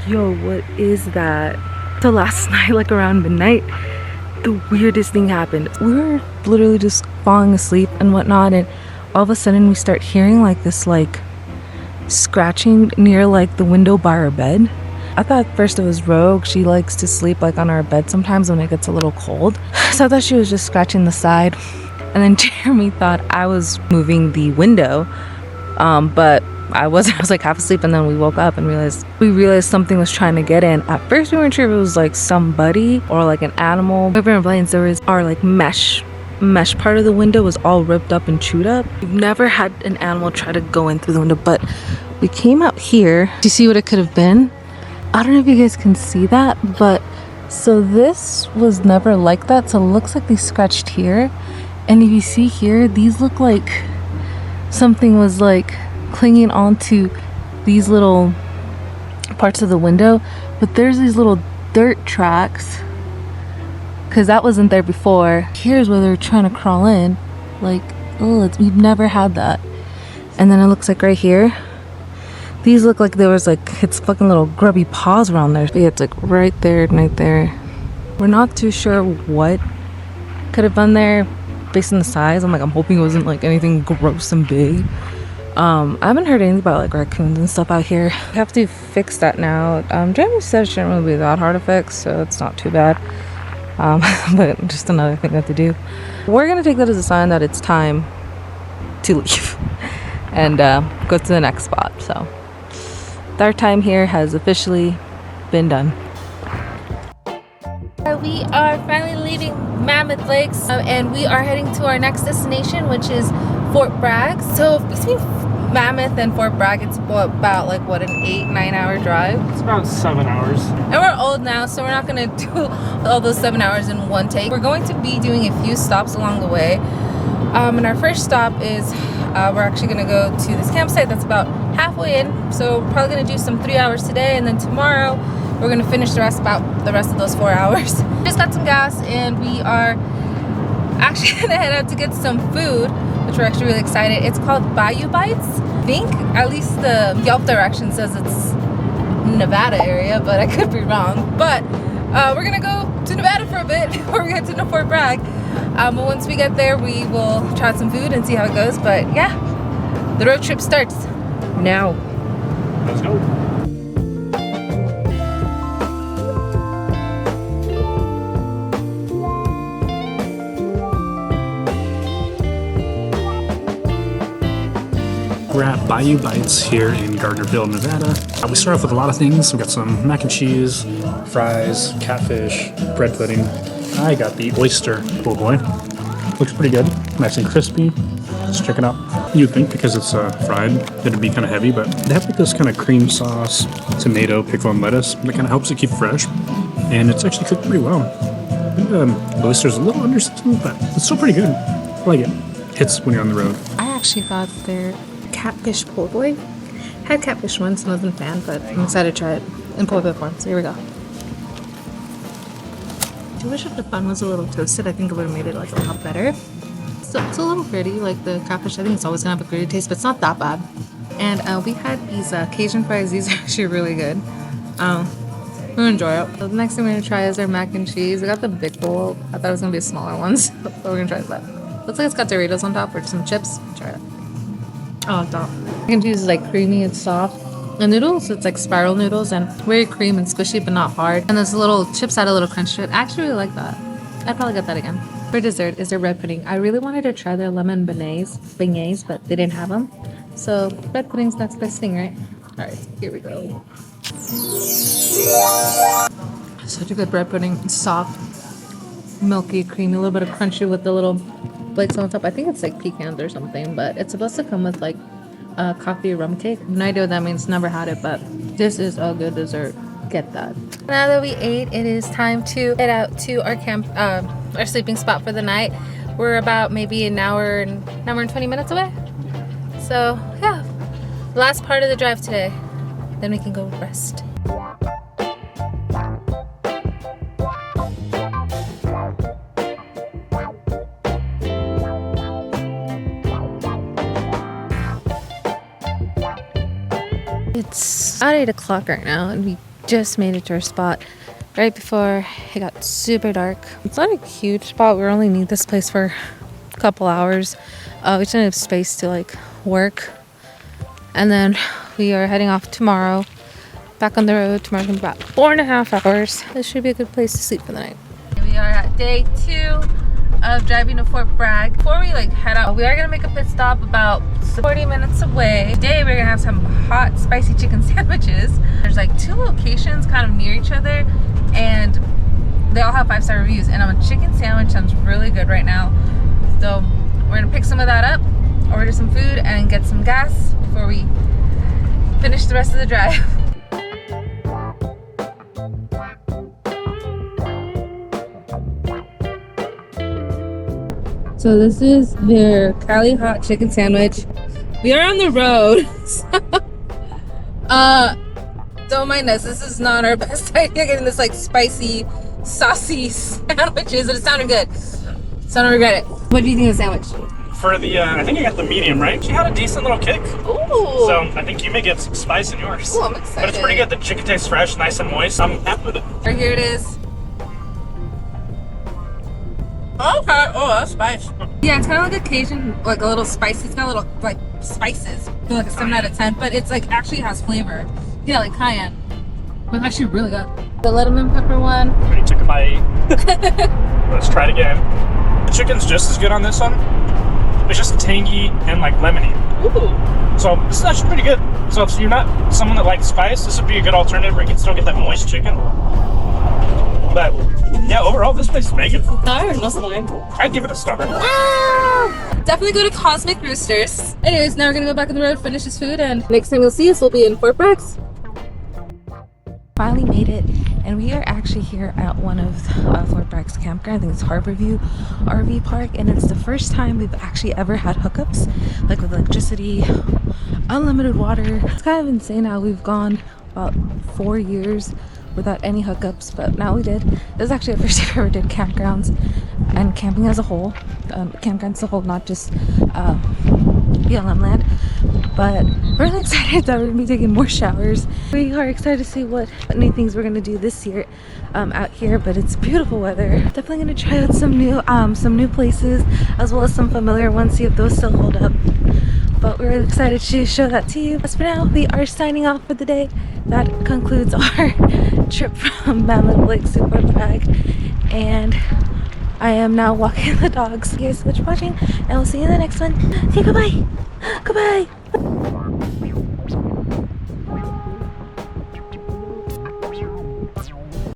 Yo, what is that? So last night, like around midnight, the weirdest thing happened. We were literally just falling asleep and whatnot, and all of a sudden we start hearing like this like scratching near like the window by our bed. I thought at first it was Rogue. She likes to sleep like on our bed sometimes when it gets a little cold. So I thought she was just scratching the side. And then Jeremy thought I was moving the window, but I wasn't. I was like half asleep, and then we woke up and realized something was trying to get in. At first we weren't sure if it was like somebody or like an animal. Over in Blaine, there was our like mesh part of the window was all ripped up and chewed up. We've never had an animal try to go in through the window, but we came out here to see what it could have been. I don't know if you guys can see that, but so this was never like that. So it looks like they scratched here, and if you see here, these look like something was like clinging onto these little parts of the window, but there's these little dirt tracks because that wasn't there before. Here's where they're trying to crawl in. Like, oh, we've never had that. And then it looks like right here, these look like there was like its fucking little grubby paws around there. But yeah, it's like right there and right there. We're not too sure what could have been there based on the size. I'm hoping it wasn't like anything gross and big. I haven't heard anything about like raccoons and stuff out here. We have to fix that now. Jeremy said it shouldn't really be that hard to fix, so it's not too bad. But just another thing I have to do. We're gonna take that as a sign that it's time to leave and go to the next spot. So our time here has officially been done. We are finally leaving Mammoth Lakes, and we are heading to our next destination, which is Fort Bragg. So between Mammoth and Fort Bragg, it's about like what, an 8-9 hour drive? It's about 7 hours. And we're old now, so we're not gonna do all those 7 hours in one take. We're going to be doing a few stops along the way. And our first stop is we're actually gonna go to this campsite that's about halfway in. So we're probably gonna do some 3 hours today, and then tomorrow we're gonna finish the rest of those 4 hours. Just got some gas, and we are actually gonna head out to get some food, which we're actually really excited. It's called Bayou Bites. I think, at least the Yelp direction says it's Nevada area, but I could be wrong. But we're gonna go to Nevada for a bit before we get to Fort Bragg. But once we get there, we will try some food and see how it goes. But yeah, the road trip starts now. Let's go. We're at Bayou Bites here in Gardnerville, Nevada. We start off with a lot of things. We've got some mac and cheese, fries, catfish, bread pudding. I got the oyster po' boy. Looks pretty good, nice and crispy. Let's check it out. You'd think because it's fried, it'd be kind of heavy, but they have like this kind of cream sauce, tomato, pickle, and lettuce that kind of helps it keep fresh. And it's actually cooked pretty well. I think the oyster's a little underseasoned, but it's still pretty good. I like it. Hits when you're on the road. I actually got their catfish po' boy. Had catfish once and wasn't a fan, but I'm excited to try it in po' boy form. So here we go. I wish if the bun was a little toasted, I think it would have made it like a lot better. So it's a little gritty, like the catfish. I think it's always gonna have a gritty taste, but it's not that bad. And we had these Cajun fries. These are actually really good. We enjoy it. So the next thing we're gonna try is their mac and cheese. I got the big bowl. I thought it was gonna be a smaller one, so we're gonna try that. Looks like it's got Doritos on top or some chips. Try it. Oh, stop. Mac and cheese is like creamy and soft. The noodles, it's like spiral noodles and very creamy and squishy, but not hard. And those little chips add a little crunch to it. I actually really like that. I'd probably get that again. For dessert is their bread pudding. I really wanted to try their lemon beignets, but they didn't have them. So bread pudding's next best thing, right? All right, here we go. Such a good bread pudding. It's soft, milky, creamy, a little bit of crunchy with the little flakes on top. I think it's like pecans or something, but it's supposed to come with like coffee rum cake. No idea what that means, never had it, but this is a good dessert. Get that. Now that we ate, it is time to head out to our camp, our sleeping spot for the night. We're about maybe an hour and 20 minutes away. So yeah, last part of the drive today. Then we can go rest. It's about 8 o'clock right now, and we just made it to our spot right before it got super dark. It's not a huge spot. We only need this place for a couple hours. We just didn't have space to like work. And then we are heading off tomorrow. Back on the road. Tomorrow's gonna be about 4.5 hours. This should be a good place to sleep for the night. We are at day 2 of driving to Fort Bragg. Before we like head out, we are gonna make a pit stop about 40 minutes away. Today we're gonna have some hot spicy chicken sandwiches. There's like 2 locations kind of near each other and they all have 5-star reviews, and a chicken sandwich sounds really good right now. So we're gonna pick some of that up, order some food, and get some gas before we finish the rest of the drive. So this is their Cali hot chicken sandwich. We are on the road. Don't mind us. This is not our best idea getting this like spicy, saucy sandwiches, but it sounded good. So I don't regret it. What do you think of the sandwich? For the, I think I got the medium, right? She had a decent little kick. Ooh. So I think you may get some spice in yours. Ooh, I'm excited. But it's pretty good. The chicken tastes fresh, nice and moist. I'm happy with it. Right here it is. Okay. Oh, that's spice. Yeah, it's kind of like a Cajun, like a little spicy. It's got a little like spices. I feel like a 7 out of 10, but it's like actually has flavor. Yeah, like cayenne. But it's actually really good. The lemon pepper one. Already took a bite. Let's try it again. The chicken's just as good on this one. It's just tangy and like lemony. Ooh. So this is actually pretty good. So if you're not someone that likes spice, this would be a good alternative where you can still get that moist chicken. But yeah, overall this place is mega. I'd give it a star. Definitely go to Cosmic Roosters. Anyways, now we're gonna go back on the road, finish this food, and next time you'll see us, we'll be in Fort Bragg. Finally made it, and we are actually here at one of Fort Bragg's campground. I think it's Harborview RV Park, and it's the first time we've actually ever had hookups, like with electricity, unlimited water. It's kind of insane how we've gone about 4 years without any hookups, but now we did. This is actually the first time I ever did campgrounds and camping as a whole. Campgrounds as a whole, not just BLM land. But we're really excited that we're gonna be taking more showers. We are excited to see what new things we're gonna do this year out here, but it's beautiful weather. Definitely gonna try out some new places as well as some familiar ones, see if those still hold up. But we're really excited to show that to you. As for now, we are signing off for the day. That concludes our trip from Mammoth Lakes to Fort Bragg, and I am now walking the dogs. Thank you guys so much for watching, and we'll see you in the next one. Okay, goodbye. Goodbye.